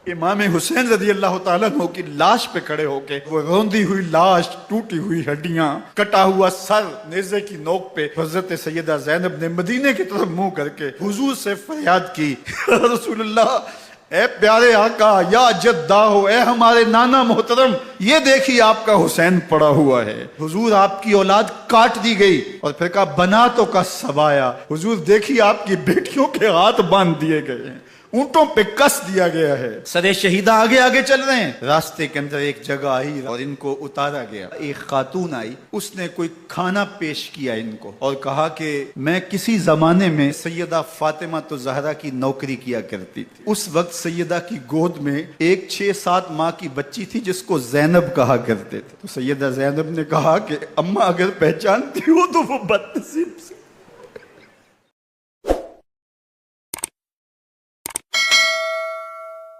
امام حسین رضی اللہ تعالیٰ عنہ کی لاش پہ کھڑے ہو کے، وہ روندی ہوئی لاش، ٹوٹی ہوئی ہڈیاں، کٹا ہوا سر نیزے کی نوک پہ، حضرت سیدہ زینب نے مدینے کی طرف منہ کر کے حضور سے فریاد کی، رسول اللہ، اے پیارے آقا، یا جدہ ہو، اے ہمارے نانا محترم، یہ دیکھیے آپ کا حسین پڑا ہوا ہے۔ حضور آپ کی اولاد کاٹ دی گئی، اور پھر کہا بناتوں کا سبایا، حضور دیکھیے آپ کی بیٹیوں کے ہاتھ باندھ دیے گئے ہیں، اونٹوں پہ کس دیا گیا ہے، سرے شہیدہ آگے آگے چل رہے ہیں۔ راستے کے اندر ایک جگہ آئی اور ان کو اتارا گیا۔ ایک خاتون آئی، اس نے کوئی کھانا پیش کیا ان کو اور کہا کہ میں کسی زمانے میں سیدہ فاطمہ تو زہرا کی نوکری کیا کرتی تھی، اس وقت سیدہ کی گود میں ایک 6-7 ماہ کی بچی تھی جس کو زینب کہا کرتے تھے۔ تو سیدہ زینب نے کہا کہ اماں اگر پہچانتی ہو تو وہ بدنصیب سے